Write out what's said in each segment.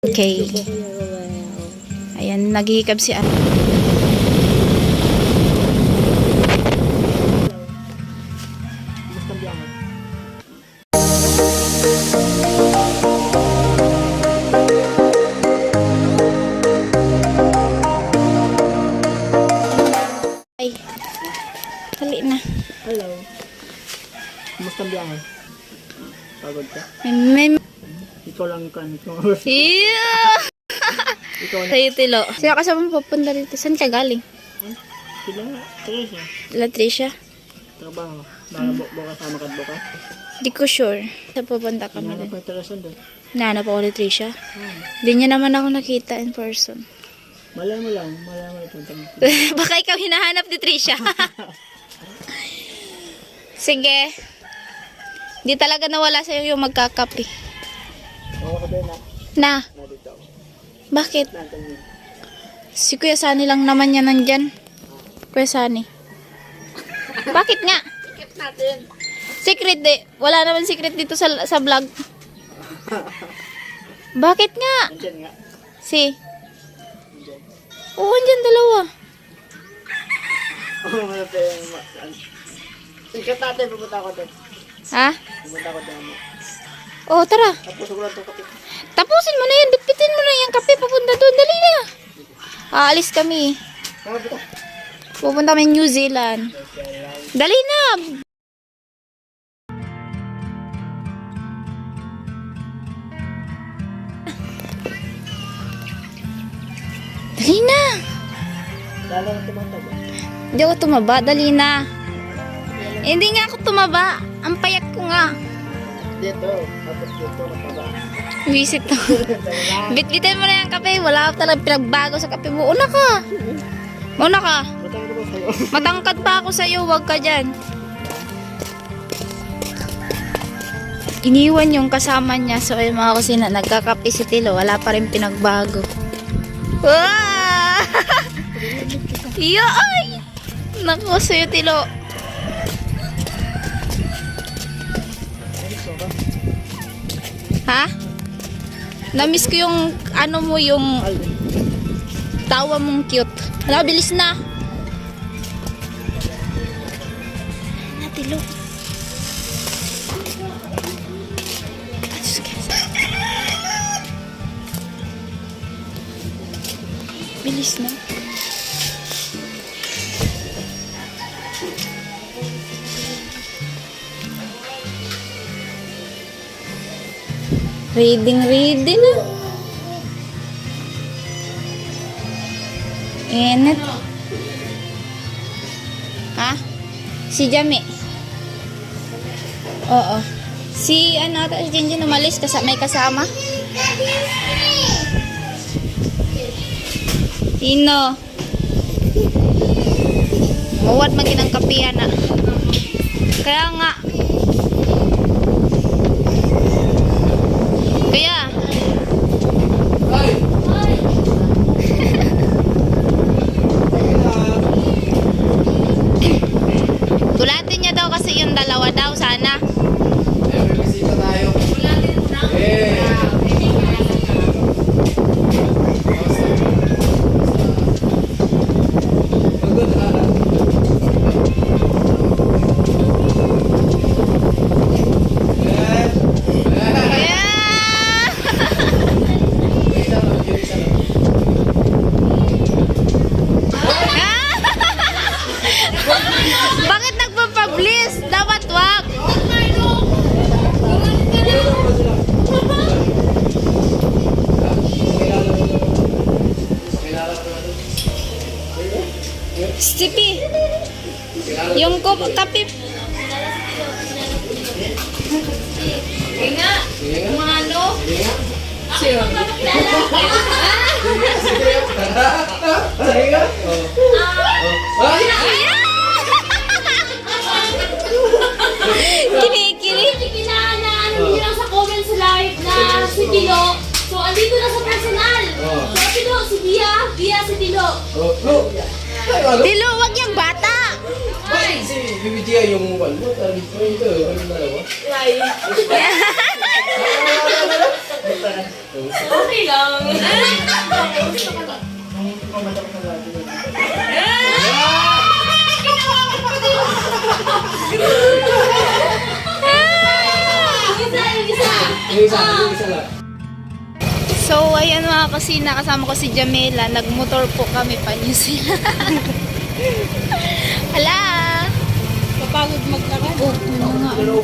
Okay. Ayan, naghihikab si Ate. Ay, hali na. Hello. Kumusta ang biyahe? Pagod ka? May Ikaw lang kan. yeah! Ikaw na. Sa'yo, Tilo. Sino kasama mo pupunta dito? Saan ka galing? Sila nga. Teresa. Latricia? Trabaho. Baka sama ka bukas. Di ko sure. Saan pupunta kami Hinahanap din? ko yung Teresa doon. Nahanap ako Latricia. Di niya naman ako nakita in person. Malay mo lang. Malay mo lang. Punta mo. Baka ikaw hinahanap ni Tricia. Sige. Di talaga nawala sa'yo yung magkakape. Oo ko din Na, na. Dito. bakit? Nandun yun. Si Kuya Sani lang naman yan nandyan. Kuya Sani. Bakit nga? Tikit natin. Secret de. Wala naman secret dito sa vlog. Bakit nga? Nandyan nga. Si. Nandyan. Oo, andyan dalawa. Oo, malapit yung Tikit natin. Pupunta ako doon. Ha? Pupunta ako doon. Oo, tara. Tapos ko lang itong kapit. Tapusin mo na yan. Bitbitin mo na yung kape. Papunta doon. Dali na. Aalis kami. Tama ba? Pupunta kami New Zealand. Dali na. Dali na. Lalo na tumatag. Hindi ako tumaba. Dali na. Hindi nga ako tumaba. Ang payat ko nga. Dito. Tapos dito. Mataba. Visit to. Bitbitin mo na yung kape. Wala ka talagang pinagbago sa kape mo. Una ka. Una ka. Matangin ko ba sa'yo? Matangkad pa ako sa'yo. Huwag ka dyan. Iniwan yung kasama niya. So, ay mga kusina, nagkakape si Tilo. Wala pa rin pinagbago. Wow! Yoy! Naku, sa'yo, Tilo. Ha? Namiss ko yung, ano mo, yung tawa mong cute. Hala, bilis na. Na, Tilo. Bilis na. Reading na. Init. Ha? Si Jami. Oo. Si ano ata, si Jinjin umalis may kasama. Sino? Mawat maginang kapiyan na. Kaya nga. Kaya. Tulatin niya daw kasi yung dalawa daw sana. Bisita tayo. Bakit nagpa-publish? Dapat wag. Stipi. Yung kape. Nga. Mga ano? Sige nga. Kinikilig. Kinaano niyo lang sa comment sa live na si Tilo. So, andito na sa personal. So, Tilo, si Bia. Bia, si Tilo. Tilo, wag yung bata. Ay, si BBGI yung ano, ito, yung dalawa. Okay lang. Yung isa lang. So, ayan mga kasina, kasama ko si Jamela. Nagmotor po kami pa New Zealand. Hala! Kapagod maglakad. Oh, mga ano.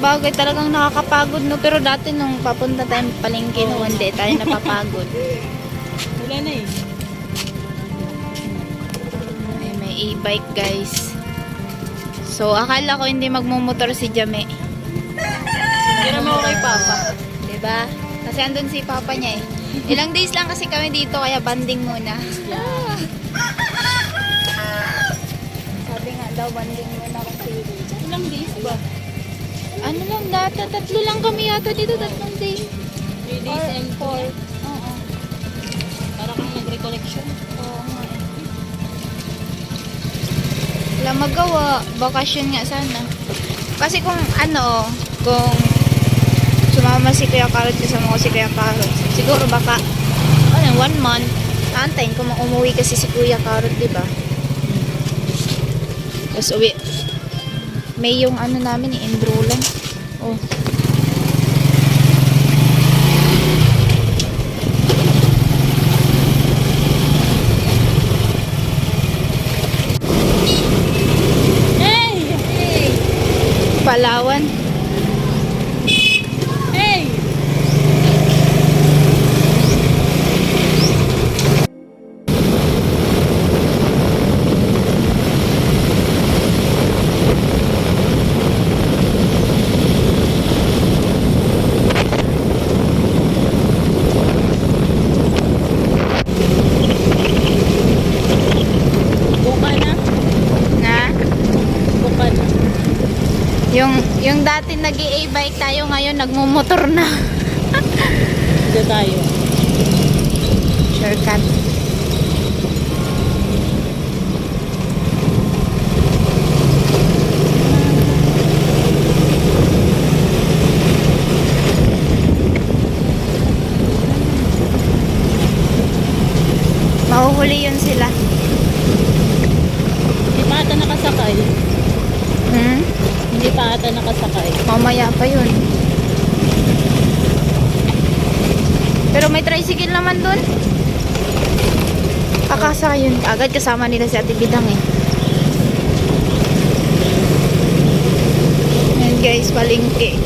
Bagay talagang nakakapagod, no? Pero dati nung papunta tayong palengke, no, hindi tayo napapagod. Wala na eh. Ay, may e-bike, guys. So, akala ko hindi magmumotor si Jame. Hindi mo kay Papa. Diba? Kasi andun si papa niya eh. Ilang days lang kasi kami dito, kaya banding muna. Sabi nga daw, banding muna kasi. Ilang days ba? Ano lang, tatlo lang kami yata dito, 3 days. 3 days and 4. Oo. Para kang nag-recollection. Oo nga eh. Wala magawa. Bakasyon nga sana. Kasi kung kung sumama si Kuya Carrot, kasama ko si Kuya Carrot, siguro baka 1 month, antayin ko umuwi kasi si Kuya Carrot, diba? Tapos uwi. May yung namin, enrollan. Oh. Hey! Palawan. Hey! Buka na? Na? Buka na. Yung dati nag-e-bike tayo, ngayon nagmumotor na. Dito tayo. Shortcut. Mahuhuli yun sila. Hindi pa ata nakasakay. Hmm? Hindi pa ata nakasakay. Mamaya pa yun. Pero may tricycle naman dun. Akasa yun. Agad kasama nila si Ate Bidang eh. Ayan guys, palengke.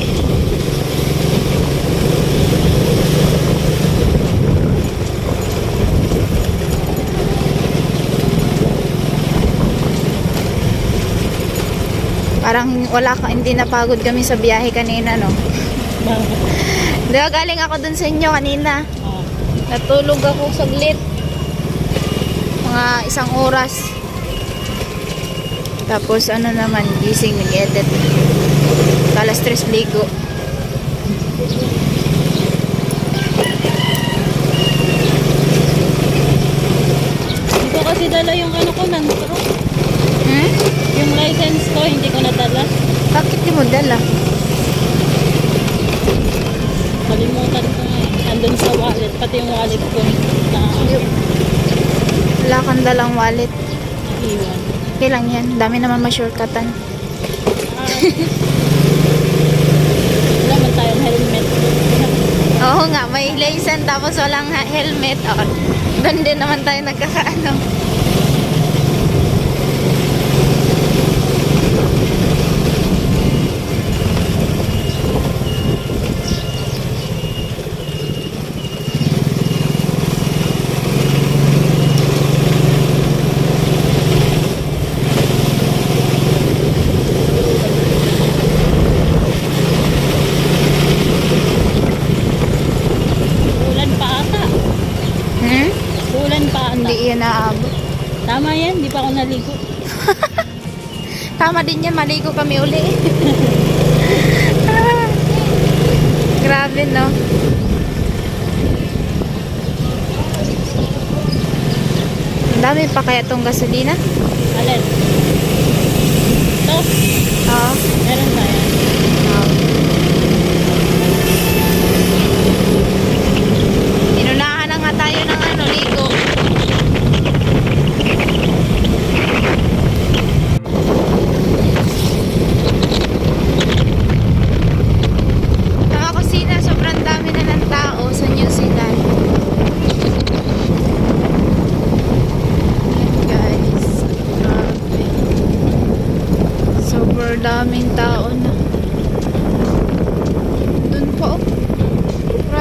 Parang hindi napagod kami sa biyahe kanina, no? Diba galing ako dun sa inyo kanina. Oh. Natulog ako saglit. Mga 1 oras. Tapos naman, gising, nag-edit. Alas 3 ligo. Hindi ko kasi dala yung ko ng truck. Hmm? Yung license ko, hindi ko nadala. Bakit di mo dala? Kalimutan ko nga eh. Andun sa wallet. Pati yung wallet ko na Wala kang dalang wallet. naiwan. Okay lang yan. Dami naman ma-shortcutan. Wala man tayong helmet. Oo nga, may license tapos walang helmet. Oh, doon din naman tayo nagkakaano. Ulan pa ata. Hmm? Ulan pa ata. Hindi yan naabot. Tama yan, di pa ako naligo. Tama din yan, maligo kami uli. Grabe, no? Ang dami pa kaya tong gasolina? Alin? Ito? Oo. Meron tayo. Oo.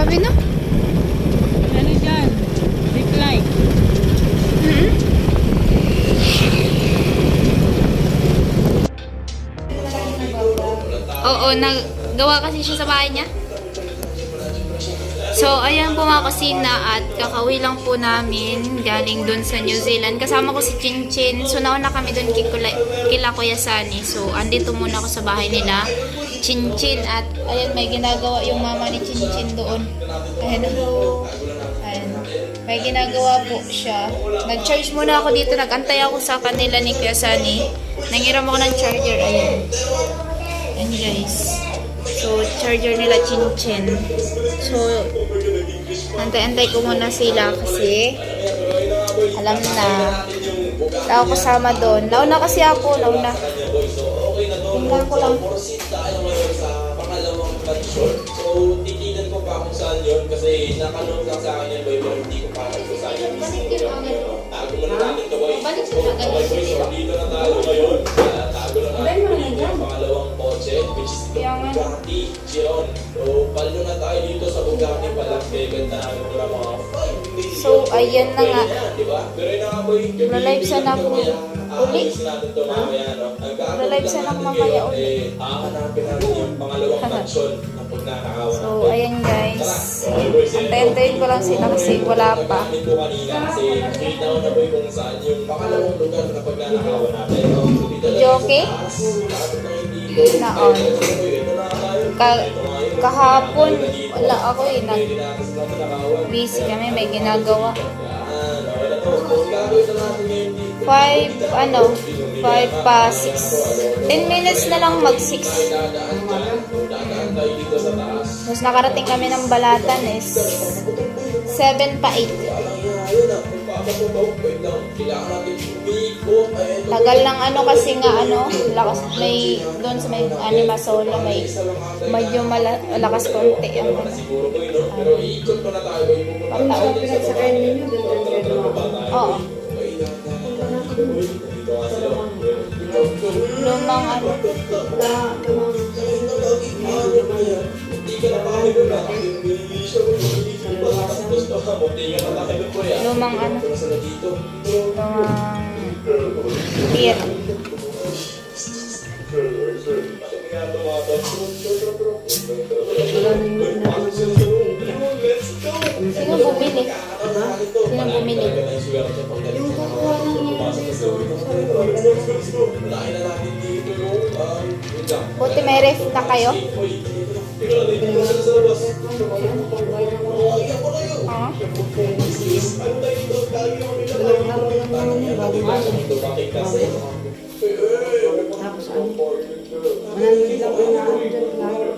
Sabi na? Ano dyan? Decline. Hmm? Oo, nagawa kasi siya sa bahay niya. So, ayan po mga kusina at kakauwi lang po namin galing dun sa New Zealand. Kasama ko si Chinchin. So, nauna kami dun kila Kuya Sunny. So, andito muna ako sa bahay nila. Chinchin at ayan, may ginagawa yung mama ni Chinchin doon. Ayan. Ayan. May ginagawa po siya. Nag-charge muna ako dito. Nag-antay ako sa kanila ni Kuya Sunny. Nangiram ako ng charger. Ayan. Ayan guys. So, charger nila Chinchin. So, antay-antay ko muna sila kasi alam na. Wala ako kasama doon. Nauna kasi ako. Nauna. Tingnan ko lang. So, titignan ko pa kung saan yun kasi nakanood lang sa akin yun, boy, pero hindi ko pa kung saan yun. Tago mo na natin ito, boy. Okay, so dito na tayo ngayon. Tago na natin yung pangalawang kotse, which is the Bugatti Chiron. So, palo na tayo dito sa Bugatti pa lang. Kaya ganda namin ito na mga 5 million. So, ayan na nga. Diba? Pero yun na nga, boy. Nalive sana ako uli. Nalive sana ako mamaya uli. Hahanapin natin yung pangalawang action na pagnanakawan. So, ayan guys. Antayin ko lang sila kasi wala pa. Kasi nakita ko na boy kung saan yung pangalawang lugar na pagnanakawan natin. Video okay? Na on. Kahapon, wala ako eh. Busy kami, may ginagawa. 5 pa 6. 10 minutes na lang mag 6. Tapos nakarating kami ng Balatan is 7 pa 8. Tagal lang kasi nga lakas, may doon sa may Animasolo may medyo malakas konti ang Oo. Lumang lumang pier. Sino bumili? Sino bumili? Buti may ref na kayo? Tapos mananod lang ko na ako dyan lahat.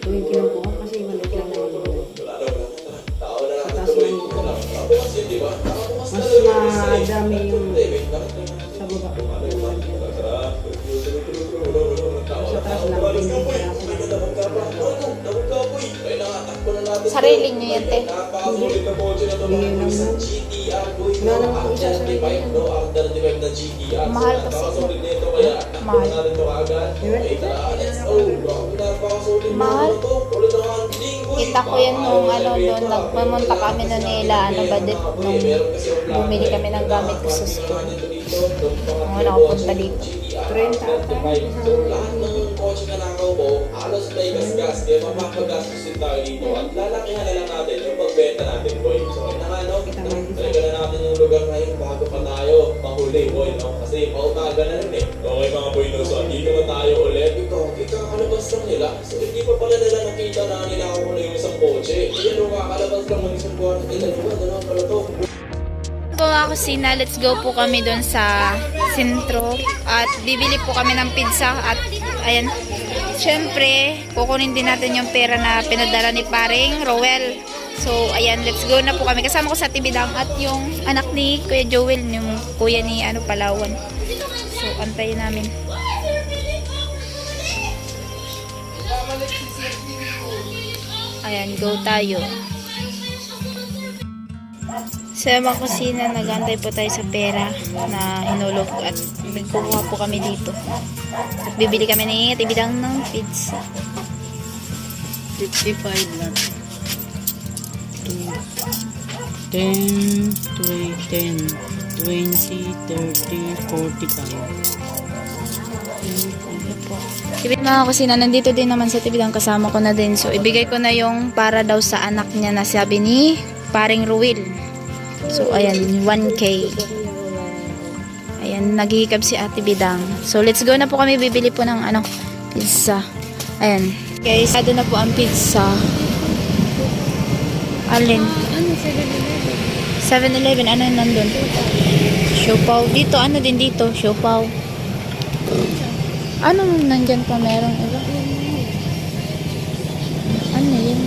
Tuwing kinukuha kasi maliit lang na yun. Mas madami yung sa baba. Sa taas lang pinag Sarili niyo yan, te. Mahal kasi. Mahal. Mahal. Kita ko yan nung doon, nagmamunta kami nun nila, budget nung bumili kami ng gamit ko sa school. Nung nakapunta dito. 30 ata. Lahat ng kotse na nakaupo, halos may gas-gas, kaya mapapagastusin tayo dito at lalakihan na lang natin yung pagbenta natin, boy. So, talaga na natin yung lugar na yun bago pa tayo mahuli, boy, no? Kasi paumaga na rin eh. Okay mga boy, no? So, dito na tayo ulit. Kakalabas lang nila. So, hindi pa pala nila nakita na nila ako na yung isang kotse. Yan, no? Kakalabas lang ng isang buwan. Dalawa pala to. Po mga kusina, let's go po kami doon sa sentro at bibili po kami ng pizza at ayan, syempre kukunin din natin yung pera na pinadala ni paring Rowel. So ayan, let's go na po kami, kasama ko sa Tibidang at yung anak ni Kuya Joel, yung kuya ni Palawan. So antayin namin. Ayan, go tayo. Sa mga kusina, nag-antay po tayo sa pera na inulog at nagkukuha po kami dito. At bibili kami ni Tibidang ng pizza. 55 lang. 10, 20, 30, 45. Ibig mga kusina, nandito din naman sa tibidang kasama ko na din. So, ibigay ko na yung para daw sa anak niya na sabi ni Paring Ruil. So, ayan, 1K. Ayan, naghihikab si Ate Bidang. So, let's go na po kami. Bibili po ng pizza. Ayan. Guys, sado na po ang pizza. Alin? 7-Eleven. Ano yung nandun? Siopaw. Dito, ano din dito? Siopaw. Ano nandyan pa merong iba? Ano yun?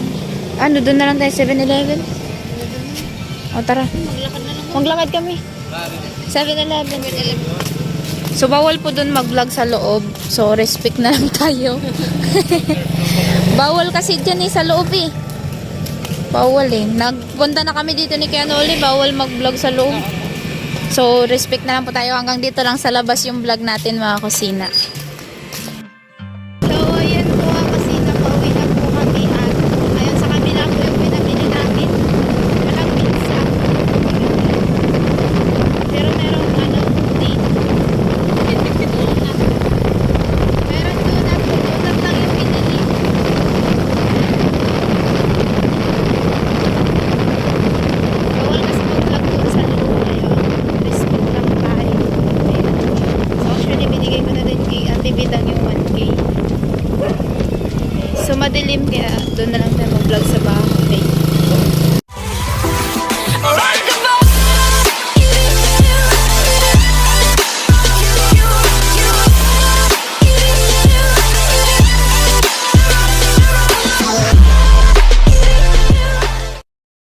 Ano, doon na lang tayo 7-Eleven? O tara. Maglakad kami. 7-Eleven. So bawal po doon mag-vlog sa loob. So respect na lang tayo. Bawal kasi dyan sa loob Bawal Nagpunta na kami dito ni Kianoli. Bawal mag-vlog sa loob. So respect na lang po tayo. Hanggang dito lang sa labas yung vlog natin mga kusina. So, ayan po kasi nakauwi na po kami at ayun sa kabila po yung pinabili natin. Walang pizza. Pero merong dito. Meron doon at pupunta lang yung pinili. Bawal kasi mag-vlog doon sa loob. Ayun, respect lang tayo. Ayun. So, actually, binigay ko na din kay Ate Bidang yung 1K. So, madilim kaya doon na lang tayo mag-vlog sa